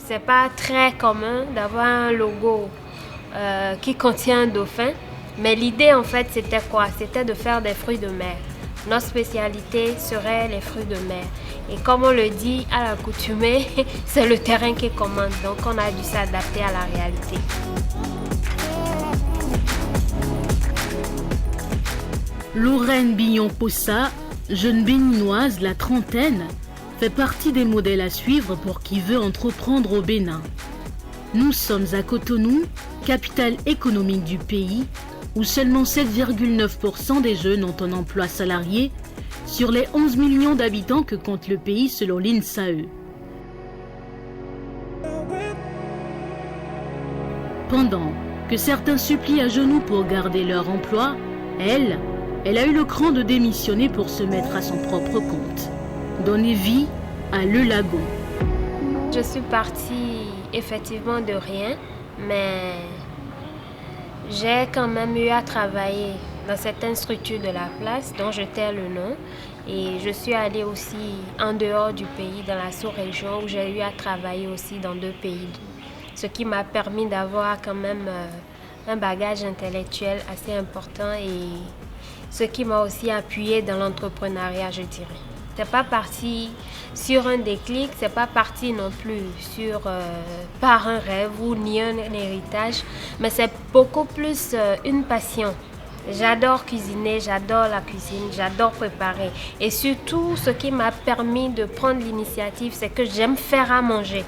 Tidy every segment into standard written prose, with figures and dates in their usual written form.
C'est pas très commun d'avoir un logo qui contient un dauphin, mais l'idée en fait c'était quoi? C'était de faire des fruits de mer. Notre spécialité serait les fruits de mer. Et comme on le dit à l'accoutumée, c'est le terrain qui commande, donc on a dû s'adapter à la réalité. Lorraine Bignon-Possa, jeune béninoise, la trentaine, fait partie des modèles à suivre pour qui veut entreprendre au Bénin. Nous sommes à Cotonou, capitale économique du pays, où seulement 7,9% des jeunes ont un emploi salarié sur les 11 millions d'habitants que compte le pays selon l'INSAE. Pendant que certains supplient à genoux pour garder leur emploi, elle a eu le cran de démissionner pour se mettre à son propre compte. Donner vie à Le Lagon. Je suis partie effectivement de rien, mais j'ai quand même eu à travailler dans certaines structures de la place dont je tais le nom. Et je suis allée aussi en dehors du pays, dans la sous-région, où j'ai eu à travailler aussi dans 2 pays. Ce qui m'a permis d'avoir quand même un bagage intellectuel assez important et ce qui m'a aussi appuyé dans l'entrepreneuriat, je dirais. C'est pas parti sur un déclic, c'est pas parti non plus par un rêve ou ni un héritage, mais c'est beaucoup plus une passion. J'adore cuisiner, j'adore la cuisine, j'adore préparer. Et surtout, ce qui m'a permis de prendre l'initiative, c'est que j'aime faire à manger.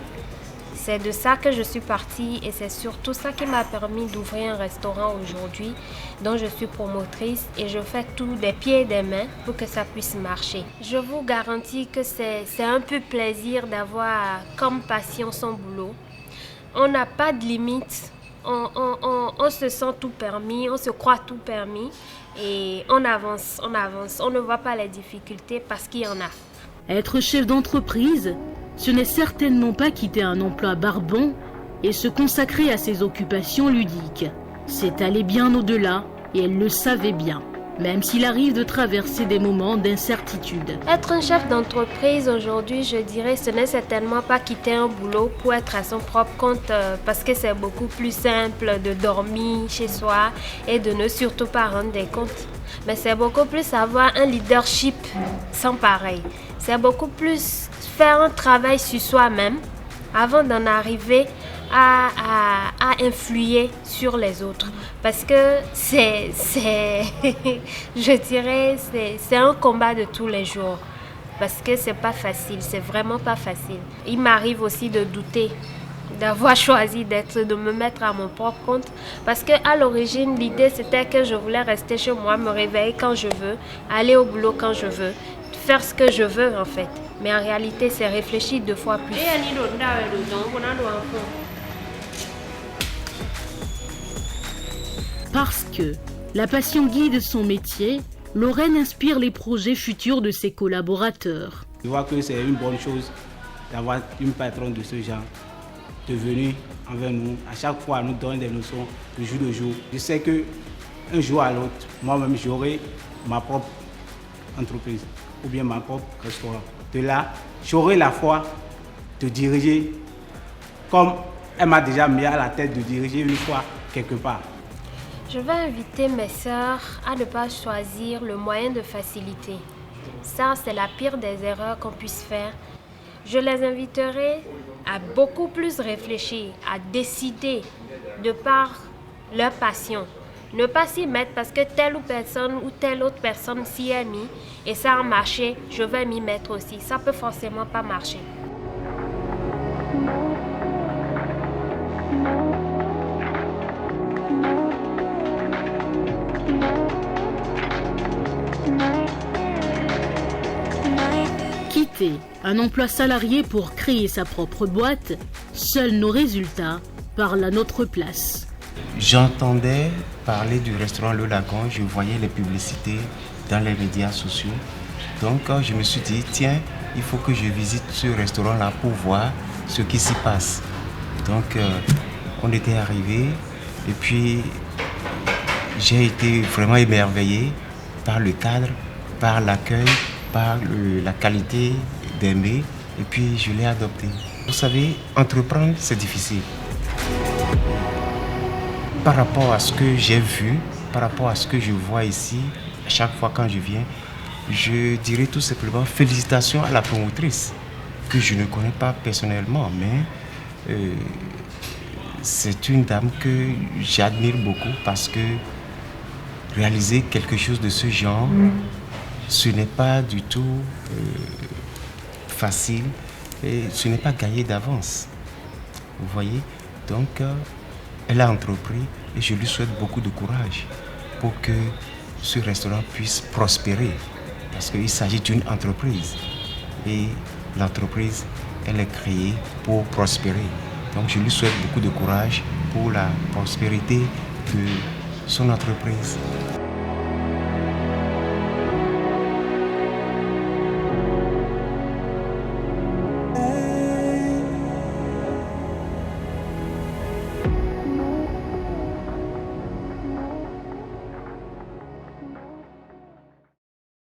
C'est de ça que je suis partie et c'est surtout ça qui m'a permis d'ouvrir un restaurant aujourd'hui dont je suis promotrice et je fais tout des pieds et des mains pour que ça puisse marcher. Je vous garantis que c'est un peu plaisir d'avoir comme passion son boulot. On n'a pas de limite, on se sent tout permis, on se croit tout permis et on avance, on ne voit pas les difficultés parce qu'il y en a. Être chef d'entreprise, ce n'est certainement pas quitter un emploi barbant et se consacrer à ses occupations ludiques. C'est aller bien au-delà et elle le savait bien, même s'il arrive de traverser des moments d'incertitude. Être un chef d'entreprise aujourd'hui, je dirais, ce n'est certainement pas quitter un boulot pour être à son propre compte parce que c'est beaucoup plus simple de dormir chez soi et de ne surtout pas rendre des comptes. Mais c'est beaucoup plus avoir un leadership sans pareil. C'est beaucoup plus faire un travail sur soi-même avant d'en arriver à influer sur les autres. Parce que je dirais, c'est un combat de tous les jours. Parce que c'est pas facile, c'est vraiment pas facile. Il m'arrive aussi de douter d'avoir choisi de me mettre à mon propre compte. Parce qu'à l'origine, l'idée c'était que je voulais rester chez moi, me réveiller quand je veux, aller au boulot quand je veux, faire ce que je veux en fait. Mais en réalité, c'est réfléchir 2 fois plus. Parce que la passion guide son métier, Lorraine inspire les projets futurs de ses collaborateurs. Je vois que c'est une bonne chose d'avoir une patronne de ce genre devenue envers nous. À chaque fois, elle nous donne des leçons de jour de jour. Je sais qu'un jour à l'autre, moi-même, j'aurai ma propre entreprise ou bien ma propre restaurant. De là, j'aurai la foi de diriger comme elle m'a déjà mis à la tête de diriger une fois quelque part. Je vais inviter mes sœurs à ne pas choisir le moyen de facilité. Ça, c'est la pire des erreurs qu'on puisse faire. Je les inviterai à beaucoup plus réfléchir, à décider de par leur passion. Ne pas s'y mettre parce que telle ou personne ou telle autre personne s'y est mis et ça a marché, je vais m'y mettre aussi. Ça peut forcément pas marcher. Quitter un emploi salarié pour créer sa propre boîte, seuls nos résultats parlent à notre place. J'entendais parler du restaurant Le Lagon, je voyais les publicités dans les médias sociaux. Donc je me suis dit, tiens, il faut que je visite ce restaurant-là pour voir ce qui s'y passe. Donc on était arrivés et puis j'ai été vraiment émerveillé par le cadre, par l'accueil, par la qualité des mets, et puis je l'ai adopté. Vous savez, entreprendre, c'est difficile. Par rapport à ce que j'ai vu, par rapport à ce que je vois ici, à chaque fois quand je viens, je dirais tout simplement félicitations à la promotrice, que je ne connais pas personnellement, mais c'est une dame que j'admire beaucoup parce que réaliser quelque chose de ce genre, ce n'est pas du tout facile et ce n'est pas gagné d'avance. Vous voyez? Donc, elle a entrepris et je lui souhaite beaucoup de courage pour que ce restaurant puisse prospérer. Parce qu'il s'agit d'une entreprise. Et l'entreprise, elle est créée pour prospérer. Donc je lui souhaite beaucoup de courage pour la prospérité de son entreprise.